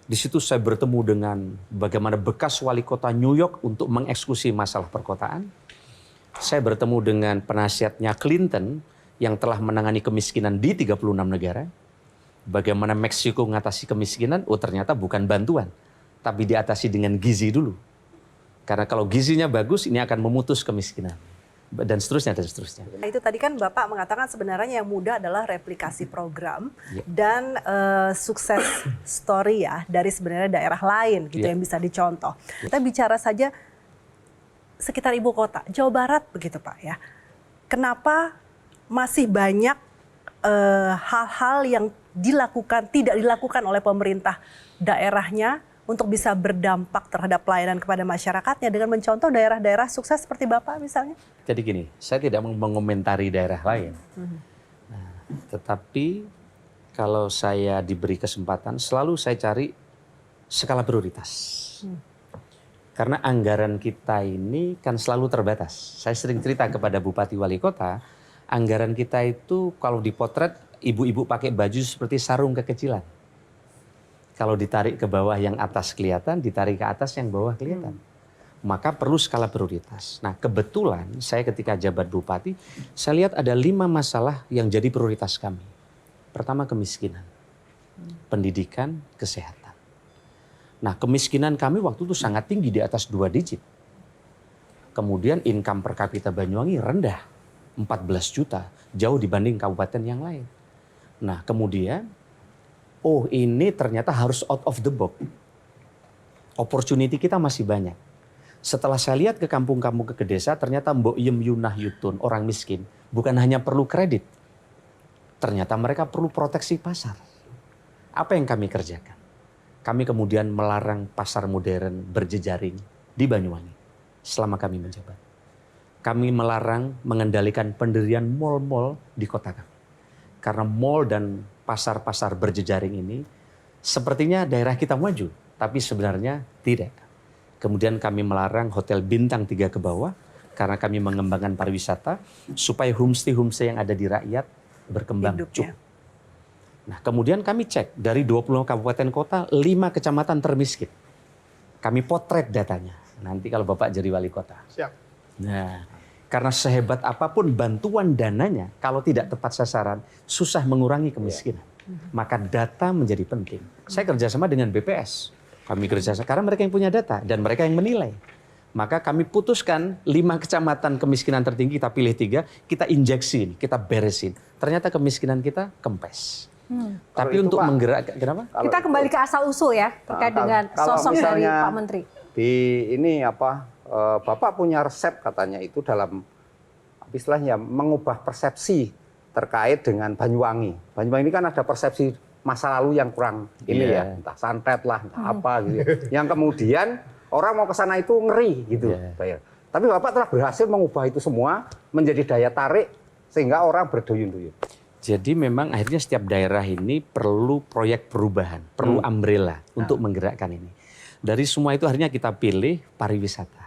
Speaker 4: Di situ saya bertemu dengan bagaimana bekas wali kota New York untuk mengeksekusi masalah perkotaan. Saya bertemu dengan penasihatnya Clinton yang telah menangani kemiskinan di 36 negara. Bagaimana Meksiko mengatasi kemiskinan? Oh, ternyata bukan bantuan, tapi diatasi dengan gizi dulu. Karena kalau gizinya bagus, ini akan memutus kemiskinan. Dan seterusnya, dan seterusnya.
Speaker 6: Nah, itu tadi kan Bapak mengatakan sebenarnya yang mudah adalah replikasi program dan sukses story ya dari sebenarnya daerah lain gitu yang bisa dicontoh. Kita bicara saja sekitar ibu kota, Jawa Barat begitu Pak ya. Kenapa masih banyak hal-hal yang tidak dilakukan oleh pemerintah daerahnya untuk bisa berdampak terhadap pelayanan kepada masyarakatnya dengan mencontoh daerah-daerah sukses seperti Bapak misalnya?
Speaker 4: Jadi gini, saya tidak mau mengomentari daerah lain. Nah, tetapi kalau saya diberi kesempatan, selalu saya cari skala prioritas. Karena anggaran kita ini kan selalu terbatas. Saya sering cerita kepada Bupati Wali Kota, anggaran kita itu kalau dipotret, ibu-ibu pakai baju seperti sarung kekecilan. Kalau ditarik ke bawah yang atas kelihatan, ditarik ke atas yang bawah kelihatan. Maka perlu skala prioritas. Nah, kebetulan saya ketika jabat bupati, saya lihat ada 5 masalah yang jadi prioritas kami. Pertama, kemiskinan. Pendidikan, kesehatan. Nah, kemiskinan kami waktu itu sangat tinggi, di atas 2 digit. Kemudian income per kapita Banyuwangi rendah, 14 juta, jauh dibanding kabupaten yang lain. Nah, kemudian oh ini ternyata harus out of the box. Opportunity kita masih banyak. Setelah saya lihat ke kampung-kampung, ke desa, ternyata Mbok Yem Yunah Yutun, orang miskin, bukan hanya perlu kredit. Ternyata mereka perlu proteksi pasar. Apa yang kami kerjakan? Kami kemudian melarang pasar modern berjejaring di Banyuwangi selama kami menjabat. kami melarang mengendalikan pendirian mal-mal di kota kami. Karena mal dan pasar-pasar berjejaring ini sepertinya daerah kita maju, tapi sebenarnya tidak. Kemudian kami melarang hotel bintang 3 ke bawah karena kami mengembangkan pariwisata supaya homestay-homestay yang ada di rakyat berkembang
Speaker 6: Hidup,
Speaker 4: cukup.
Speaker 6: ya.
Speaker 4: Nah, kemudian kami cek dari 20 kabupaten kota, 5 kecamatan termiskin. Kami potret datanya. Nanti kalau Bapak jadi wali kota.
Speaker 5: Siap.
Speaker 4: Nah, karena sehebat apapun bantuan dananya, kalau tidak tepat sasaran, susah mengurangi kemiskinan. Maka data menjadi penting. Saya kerjasama dengan BPS. Kami kerjasama karena mereka yang punya data dan mereka yang menilai. Maka kami putuskan 5 kecamatan kemiskinan tertinggi, kita pilih 3, kita injeksi, kita beresin. Ternyata kemiskinan kita kempes. Tapi
Speaker 9: Kalau itu,
Speaker 4: untuk
Speaker 9: Pak,
Speaker 4: menggerakkan, kenapa?
Speaker 3: Kita kembali ke asal-usul ya, terkait dengan
Speaker 9: kalau
Speaker 3: sosok dari
Speaker 9: misalnya
Speaker 3: Pak Menteri.
Speaker 9: Di ini Bapak punya resep katanya itu dalam istilahnya mengubah persepsi terkait dengan Banyuwangi. Banyuwangi ini kan ada persepsi masa lalu yang kurang ini ya, entah santet lah, entah apa gitu. Yang kemudian orang mau ke sana itu ngeri gitu. Tapi Bapak telah berhasil mengubah itu semua menjadi daya tarik sehingga orang berduyun-duyun.
Speaker 4: Jadi memang akhirnya setiap daerah ini perlu proyek perubahan, perlu umbrella untuk menggerakkan ini. Dari semua itu akhirnya kita pilih pariwisata.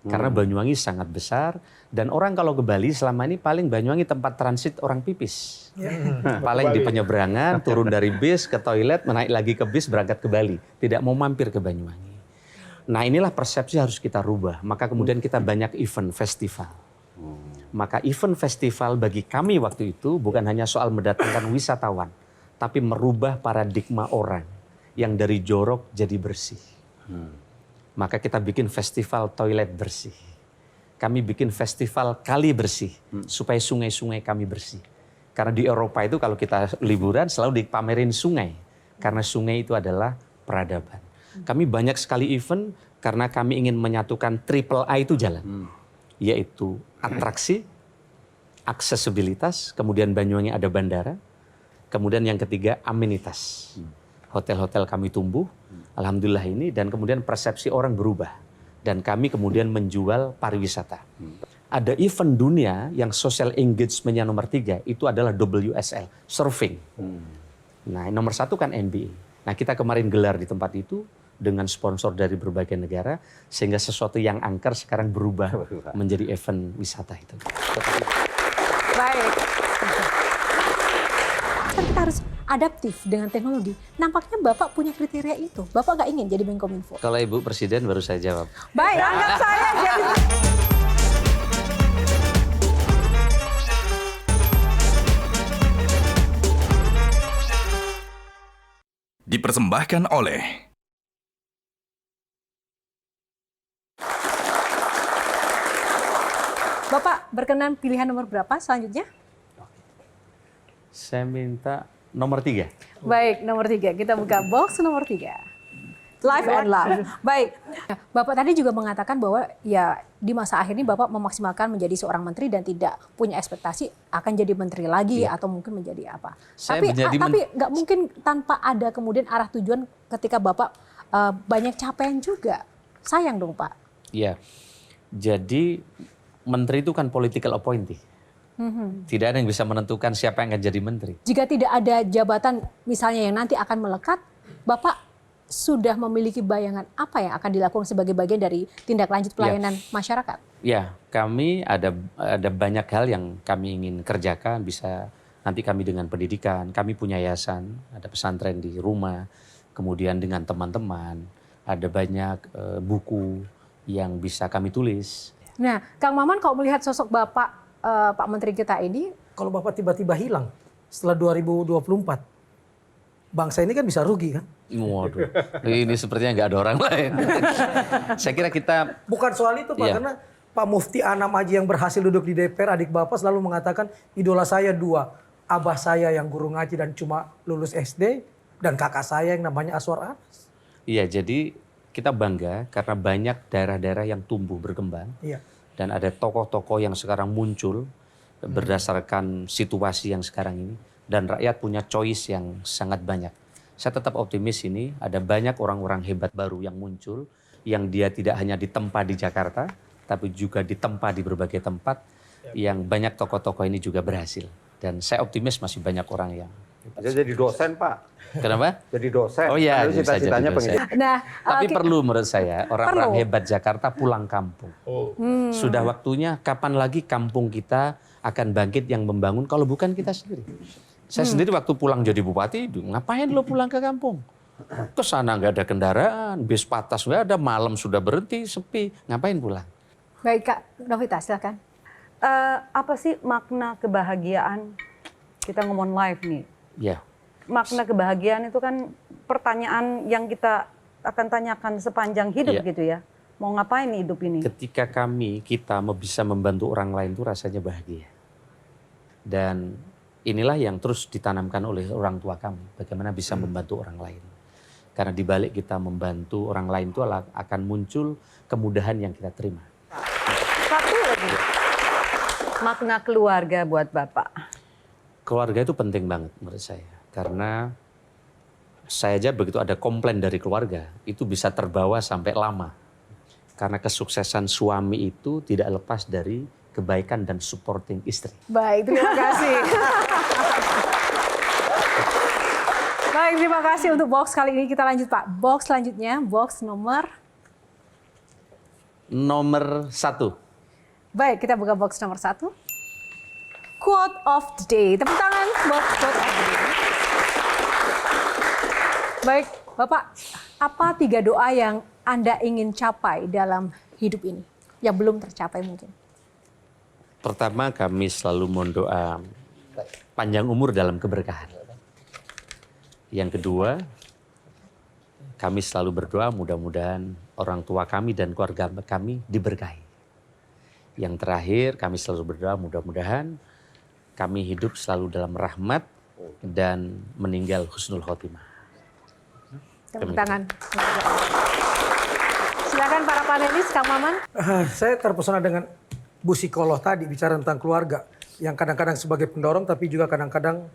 Speaker 4: Karena Banyuwangi sangat besar dan orang kalau ke Bali selama ini paling Banyuwangi tempat transit orang pipis. Paling di penyeberangan, turun dari bis ke toilet, menaik lagi ke bis, berangkat ke Bali. Tidak mau mampir ke Banyuwangi. Nah inilah persepsi harus kita rubah. Maka kemudian kita banyak event festival. Maka event festival bagi kami waktu itu bukan hanya soal mendatangkan wisatawan, tapi merubah paradigma orang yang dari jorok jadi bersih. Maka kita bikin festival toilet bersih. Kami bikin festival kali bersih, supaya sungai-sungai kami bersih. Karena di Eropa itu kalau kita liburan selalu dipamerin sungai. Karena sungai itu adalah peradaban. Kami banyak sekali event karena kami ingin menyatukan triple A itu jalan. Yaitu atraksi, aksesibilitas, kemudian Banyuwangi ada bandara, kemudian yang ketiga amenitas. Hotel-hotel kami tumbuh, alhamdulillah ini, dan kemudian persepsi orang berubah. Dan kami kemudian menjual pariwisata. Ada event dunia yang social engagement-nya nomor 3, itu adalah WSL, surfing. Nah nomor 1 kan NBA. Nah kita kemarin gelar di tempat itu, dengan sponsor dari berbagai negara, sehingga sesuatu yang angker sekarang berubah menjadi event wisata itu.
Speaker 3: Baik. Kan kita harus adaptif dengan teknologi. Nampaknya Bapak punya kriteria itu. Bapak nggak ingin jadi Menkominfo.
Speaker 4: Kalau Ibu Presiden baru saya jawab.
Speaker 3: Baik, anggap saya jadi...
Speaker 8: Dipersembahkan oleh
Speaker 3: Bapak berkenan pilihan nomor berapa selanjutnya?
Speaker 4: Saya minta nomor 3.
Speaker 3: Baik, nomor 3. Kita buka box nomor 3. Life and love. Baik. Bapak tadi juga mengatakan bahwa ya di masa akhir ini Bapak memaksimalkan menjadi seorang menteri dan tidak punya ekspektasi akan jadi menteri lagi atau mungkin menjadi apa. Tapi nggak mungkin tanpa ada kemudian arah tujuan ketika Bapak banyak capaian juga. Sayang dong Pak.
Speaker 4: Iya. Jadi menteri itu kan political appointee. Tidak ada yang bisa menentukan siapa yang akan jadi menteri.
Speaker 3: Jika tidak ada jabatan misalnya yang nanti akan melekat, Bapak sudah memiliki bayangan apa yang akan dilakukan sebagai bagian dari tindak lanjut pelayanan masyarakat?
Speaker 4: Ya, kami ada banyak hal yang kami ingin kerjakan. Bisa nanti kami dengan pendidikan, kami punya yayasan, ada pesantren di rumah, kemudian dengan teman-teman, ada banyak buku yang bisa kami tulis.
Speaker 3: Nah, Kang Maman kalau melihat sosok Bapak, Pak Menteri kita ini.
Speaker 2: Kalau Bapak tiba-tiba hilang setelah 2024, bangsa ini kan bisa rugi kan?
Speaker 4: Waduh, ini sepertinya nggak ada orang lain. Saya kira kita...
Speaker 2: Bukan soal itu Pak, karena Pak Mufti Anam Aji yang berhasil duduk di DPR, adik Bapak selalu mengatakan idola saya 2. Abah saya yang guru ngaji dan cuma lulus SD, dan kakak saya yang namanya Aswar Anas.
Speaker 4: Iya, jadi kita bangga karena banyak daerah-daerah yang tumbuh berkembang.
Speaker 2: Iya.
Speaker 4: Dan ada tokoh-tokoh yang sekarang muncul berdasarkan situasi yang sekarang ini. Dan rakyat punya choice yang sangat banyak. Saya tetap optimis ini ada banyak orang-orang hebat baru yang muncul. Yang dia tidak hanya ditempa di Jakarta, tapi juga ditempa di berbagai tempat yang banyak tokoh-tokoh ini juga berhasil. Dan saya optimis masih banyak orang yang...
Speaker 9: Jadi dosen, Pak.
Speaker 4: Kenapa?
Speaker 9: Jadi dosen.
Speaker 4: Oh iya,
Speaker 9: Karena
Speaker 4: bisa jadi
Speaker 9: cita-citanya
Speaker 4: dosen.
Speaker 9: pengen.
Speaker 3: Nah,
Speaker 4: Tapi perlu menurut saya orang-orang
Speaker 3: Perlu.
Speaker 4: hebat Jakarta pulang kampung. Sudah waktunya kapan lagi kampung kita akan bangkit yang membangun kalau bukan kita sendiri. Saya sendiri waktu pulang jadi bupati, ngapain lo pulang ke kampung? Ke sana nggak ada kendaraan, bis patas nggak ada, malam sudah berhenti, sepi. Ngapain pulang?
Speaker 3: baik Kak Novita, silakan.
Speaker 7: Apa sih makna kebahagiaan? Kita ngomong live nih.
Speaker 4: Ya.
Speaker 7: Makna kebahagiaan itu kan pertanyaan yang kita akan tanyakan sepanjang hidup
Speaker 4: Iya.
Speaker 7: gitu ya. Mau ngapain nih hidup ini?
Speaker 4: Ketika kita bisa membantu orang lain itu rasanya bahagia. Dan inilah yang terus ditanamkan oleh orang tua kami. Bagaimana bisa membantu orang lain. Karena di balik kita membantu orang lain itu akan muncul kemudahan yang kita terima.
Speaker 7: Satu lagi. Makna keluarga buat Bapak.
Speaker 4: Keluarga itu penting banget menurut saya. Karena saya aja begitu ada komplain dari keluarga, itu bisa terbawa sampai lama. Karena kesuksesan suami itu tidak lepas dari kebaikan dan supporting istri.
Speaker 3: Baik, terima kasih. Baik, terima kasih untuk box kali ini. Kita lanjut Pak. Box selanjutnya, box nomor...
Speaker 4: Nomor 1.
Speaker 3: Baik, kita buka box nomor 1. Quote of the day. Tepuk tangan buat quote of the day. Baik, Bapak, apa 3 doa yang Anda ingin capai dalam hidup ini? Yang belum tercapai mungkin.
Speaker 4: Pertama, kami selalu mohon doa panjang umur dalam keberkahan. Yang kedua, kami selalu berdoa mudah-mudahan orang tua kami dan keluarga kami diberkahi. Yang terakhir, kami selalu berdoa mudah-mudahan kami hidup selalu dalam rahmat dan meninggal husnul khotimah.
Speaker 3: Tepuk tangan. Silakan para panelis, Kang Maman.
Speaker 2: Saya terpesona dengan Bu Psikolog tadi bicara tentang keluarga yang kadang-kadang sebagai pendorong tapi juga kadang-kadang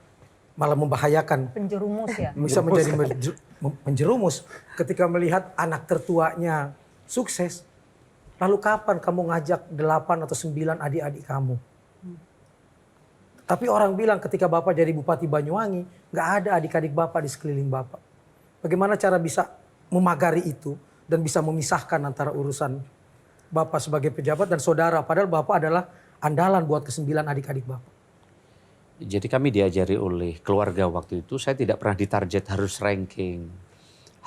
Speaker 2: malah membahayakan.
Speaker 7: Penjerumus ya.
Speaker 2: Bisa menjadi menjerumus ketika melihat anak tertuanya sukses. Lalu kapan kamu ngajak 8 atau 9 adik-adik kamu? Tapi orang bilang ketika Bapak jadi Bupati Banyuwangi, nggak ada adik-adik Bapak di sekeliling Bapak. Bagaimana cara bisa memagari itu dan bisa memisahkan antara urusan Bapak sebagai pejabat dan saudara. Padahal Bapak adalah andalan buat ke-9 adik-adik Bapak.
Speaker 4: Jadi kami diajari oleh keluarga waktu itu, saya tidak pernah ditarget harus ranking,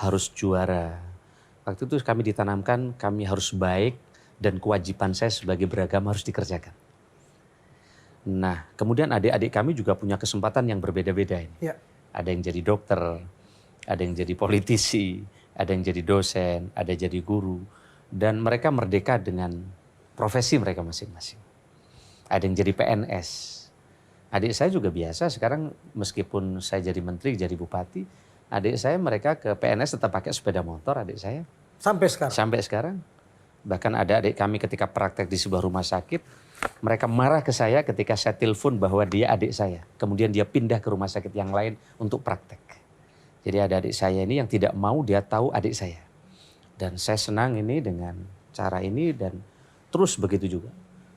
Speaker 4: harus juara. Waktu itu kami ditanamkan, kami harus baik dan kewajiban saya sebagai beragama harus dikerjakan. Nah, kemudian adik-adik kami juga punya kesempatan yang berbeda-beda ini.
Speaker 2: Ya.
Speaker 4: Ada yang jadi dokter, ada yang jadi politisi, ada yang jadi dosen, ada yang jadi guru. Dan mereka merdeka dengan profesi mereka masing-masing. Ada yang jadi PNS. Adik saya juga biasa, sekarang meskipun saya jadi menteri, jadi bupati, adik saya mereka ke PNS tetap pakai sepeda motor, adik saya.
Speaker 2: Sampai sekarang.
Speaker 4: Sampai sekarang. Bahkan ada adik kami ketika praktek di sebuah rumah sakit, mereka marah ke saya ketika saya telepon bahwa dia adik saya. Kemudian dia pindah ke rumah sakit yang lain untuk praktek. Jadi ada adik saya ini yang tidak mau dia tahu adik saya. Dan saya senang ini dengan cara ini dan terus begitu juga.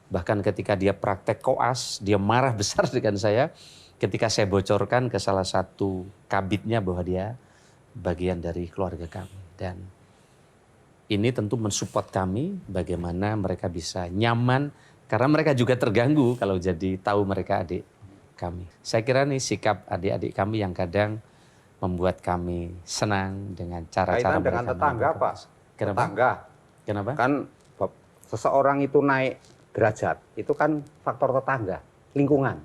Speaker 4: Bahkan ketika dia praktek koas, dia marah besar dengan saya ketika saya bocorkan ke salah satu kabitnya bahwa dia bagian dari keluarga kami. Dan ini tentu mensupport kami bagaimana mereka bisa nyaman karena mereka juga terganggu kalau jadi tahu mereka adik kami. Saya kira nih sikap adik-adik kami yang kadang membuat kami senang dengan cara-cara mereka.
Speaker 9: Dengan tetangga, Pak.
Speaker 4: Kenapa?
Speaker 9: Tetangga.
Speaker 4: Kenapa?
Speaker 9: Kan seseorang itu naik derajat, itu kan faktor tetangga, lingkungan.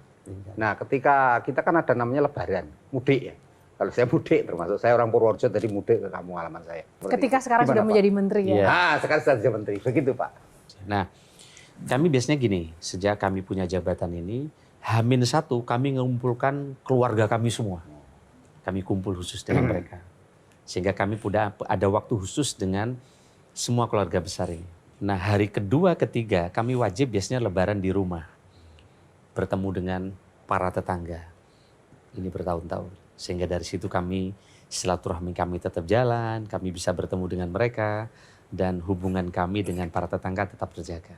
Speaker 9: Nah, ketika kita kan ada namanya lebaran, mudik ya. Kalau saya mudik, termasuk saya orang Purworejo, jadi mudik ke kampung halaman saya.
Speaker 3: Ketika sekarang sudah menjadi menteri ya.
Speaker 9: Nah, sekarang sudah jadi menteri, begitu Pak.
Speaker 4: Nah, kami biasanya gini, sejak kami punya jabatan ini, H-1 kami mengumpulkan keluarga kami semua. Kami kumpul khusus dengan mereka. Sehingga kami ada waktu khusus dengan semua keluarga besar ini. Nah, hari kedua, ketiga, kami wajib biasanya lebaran di rumah. Bertemu dengan para tetangga. Ini bertahun-tahun. Sehingga dari situ kami, silaturahmi kami tetap jalan, kami bisa bertemu dengan mereka. dan hubungan kami dengan para tetangga tetap terjaga.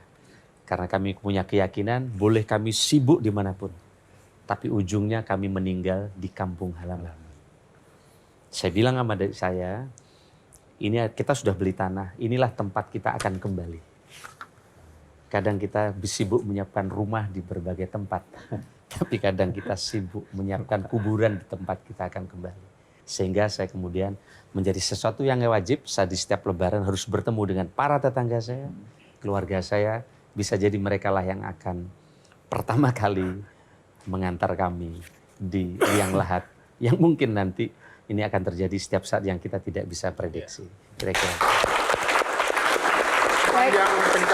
Speaker 4: Karena kami punya keyakinan boleh kami sibuk dimanapun, tapi ujungnya kami meninggal di kampung halaman. Saya bilang sama adik saya, ini kita sudah beli tanah, inilah tempat kita akan kembali. Kadang kita sibuk menyiapkan rumah di berbagai tempat, tapi kadang kita sibuk menyiapkan kuburan di tempat kita akan kembali. Sehingga saya kemudian menjadi sesuatu yang wajib, saya di setiap lebaran harus bertemu dengan para tetangga saya, keluarga saya. Bisa jadi mereka lah yang akan pertama kali mengantar kami di liang lahat yang mungkin nanti ini akan terjadi setiap saat yang kita tidak bisa prediksi. Kira-kira.
Speaker 3: Baik.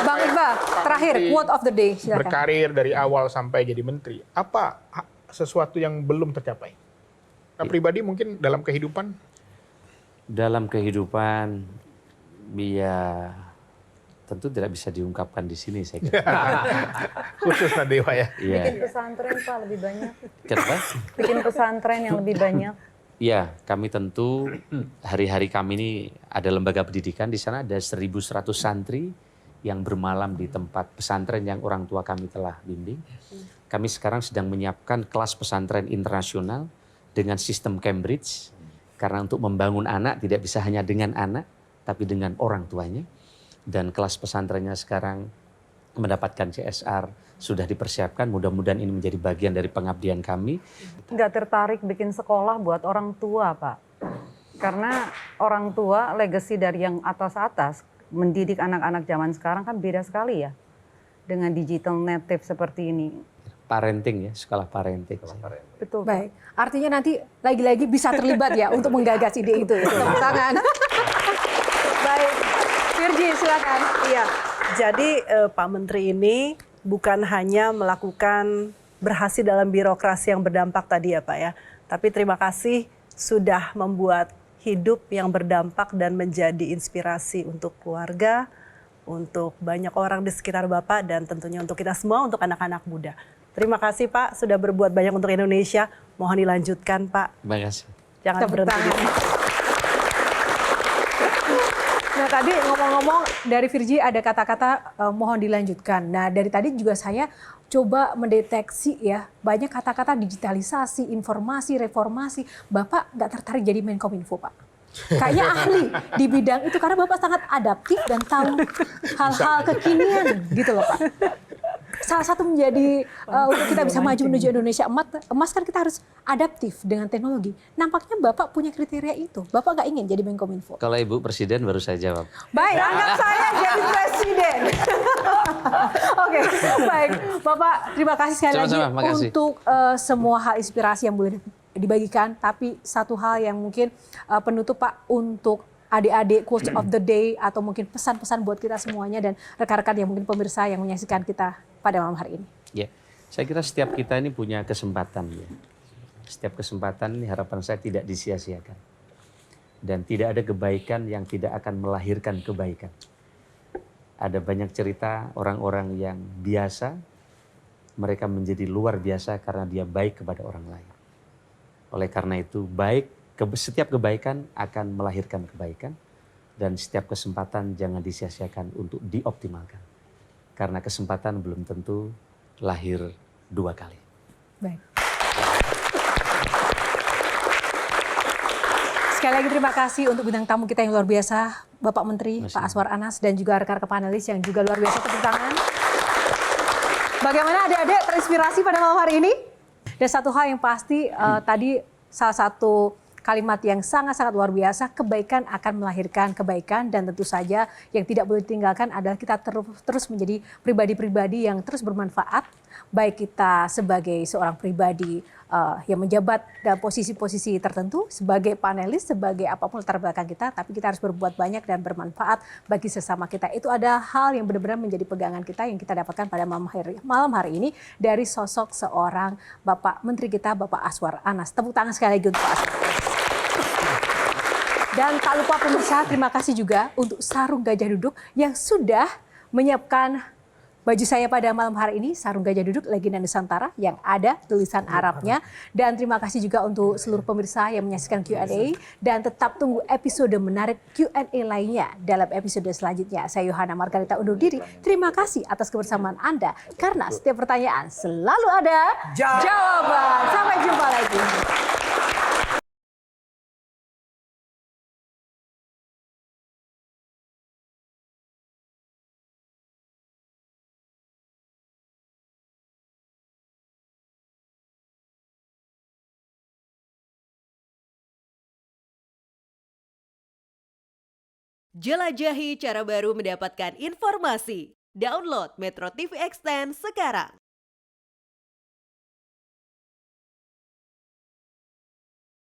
Speaker 3: Bang Iqbal, terakhir quote of the day. Silakan.
Speaker 5: Berkarir dari awal sampai jadi menteri, apa sesuatu yang belum tercapai? Nah, pribadi mungkin dalam kehidupan?
Speaker 4: Dalam kehidupan, ya tentu tidak bisa diungkapkan di sini, saya kira.
Speaker 5: Khusus Nadewa ya.
Speaker 4: Iya.
Speaker 7: Bikin pesantren Pak lebih banyak.
Speaker 4: Kenapa?
Speaker 7: Bikin pesantren yang lebih banyak.
Speaker 4: Ya, kami tentu hari-hari kami ini ada lembaga pendidikan, di sana ada 1.100 santri yang bermalam di tempat pesantren yang orang tua kami telah bimbing. Kami sekarang sedang menyiapkan kelas pesantren internasional dengan sistem Cambridge, karena untuk membangun anak tidak bisa hanya dengan anak, tapi dengan orang tuanya. Dan kelas pesantrennya sekarang mendapatkan CSR, sudah dipersiapkan, mudah-mudahan ini menjadi bagian dari pengabdian kami.
Speaker 7: Nggak tertarik bikin sekolah buat orang tua, Pak. Karena orang tua, legacy dari yang atas-atas, mendidik anak-anak zaman sekarang kan beda sekali ya. Dengan digital native seperti ini.
Speaker 4: Parenting ya, sekolah parenting.
Speaker 7: Betul.
Speaker 3: Baik, artinya nanti lagi-lagi bisa terlibat ya untuk menggagas ide itu. Tepuk tangan. Baik, Virgi silakan.
Speaker 6: Iya, jadi Pak Menteri ini bukan hanya melakukan berhasil dalam birokrasi yang berdampak tadi ya Pak ya, tapi terima kasih sudah membuat hidup yang berdampak dan menjadi inspirasi untuk keluarga, untuk banyak orang di sekitar Bapak, dan tentunya untuk kita semua, untuk anak-anak muda. Terima kasih Pak, sudah berbuat banyak untuk Indonesia. Mohon dilanjutkan Pak.
Speaker 4: Terima kasih.
Speaker 6: Jangan
Speaker 3: Tepuk
Speaker 6: berhenti.
Speaker 3: tangan. Nah tadi ngomong-ngomong dari Virgi ada kata-kata mohon dilanjutkan. Nah dari tadi juga saya coba mendeteksi ya banyak kata-kata digitalisasi, informasi, reformasi. Bapak nggak tertarik jadi Menkominfo Pak? Kayaknya ahli di bidang itu karena Bapak sangat adaptif dan tahu hal-hal kekinian gitu loh Pak. Salah satu menjadi untuk kita bisa maju menuju Indonesia emas kan kita harus adaptif dengan teknologi. Nampaknya Bapak punya kriteria itu. Bapak nggak ingin jadi Menkominfo.
Speaker 4: Kalau Ibu Presiden baru saya jawab.
Speaker 3: Baik, anggap saya jadi presiden. Oke, baik. Bapak terima kasih sekali
Speaker 4: Sama-sama,
Speaker 3: lagi
Speaker 4: makasih.
Speaker 3: untuk semua hal inspirasi yang boleh dibagikan. Tapi satu hal yang mungkin penutup Pak untuk adik-adik quotes of the day atau mungkin pesan-pesan buat kita semuanya dan rekan-rekan yang mungkin pemirsa yang menyaksikan kita pada malam hari ini.
Speaker 4: Ya, saya kira setiap kita ini punya kesempatan ya. Setiap kesempatan ini harapan saya tidak disia-siakan. Dan tidak ada kebaikan yang tidak akan melahirkan kebaikan. Ada banyak cerita orang-orang yang biasa, mereka menjadi luar biasa karena dia baik kepada orang lain. Oleh karena itu setiap kebaikan akan melahirkan kebaikan. Dan setiap kesempatan jangan disia-siakan untuk dioptimalkan. Karena kesempatan belum tentu lahir 2 kali.
Speaker 3: Baik. Sekali lagi terima kasih untuk bintang tamu kita yang luar biasa, Bapak Menteri, Pak Aswar Anas, dan juga rekan-rekan panelis yang juga luar biasa. Tepuk tangan. Bagaimana adik-adik terinspirasi pada malam hari ini? Dan satu hal yang pasti tadi salah satu kalimat yang sangat-sangat luar biasa, kebaikan akan melahirkan kebaikan, dan tentu saja yang tidak boleh ditinggalkan adalah kita terus menjadi pribadi-pribadi yang terus bermanfaat, baik kita sebagai seorang pribadi yang menjabat dalam posisi-posisi tertentu, sebagai panelis, sebagai apapun latar belakang kita, tapi kita harus berbuat banyak dan bermanfaat bagi sesama kita. Itu ada hal yang benar-benar menjadi pegangan kita yang kita dapatkan pada malam hari ini dari sosok seorang Bapak Menteri kita, Bapak Aswar Anas. Tepuk tangan sekali lagi untuk Pak Aswar. Dan tak lupa pemirsa, terima kasih juga untuk Sarung Gajah Duduk yang sudah menyiapkan Baju saya pada malam hari ini sarung gajah duduk legenda Nusantara yang ada tulisan Arabnya. Dan terima kasih juga untuk seluruh pemirsa yang menyaksikan Q&A. Dan tetap tunggu episode menarik Q&A lainnya dalam episode selanjutnya. Saya Yohana Margarita undur diri. Terima kasih atas kebersamaan Anda. Karena setiap pertanyaan selalu ada jawaban. Sampai jumpa lagi.
Speaker 8: Jelajahi cara baru mendapatkan informasi. Download Metro TV Extend sekarang.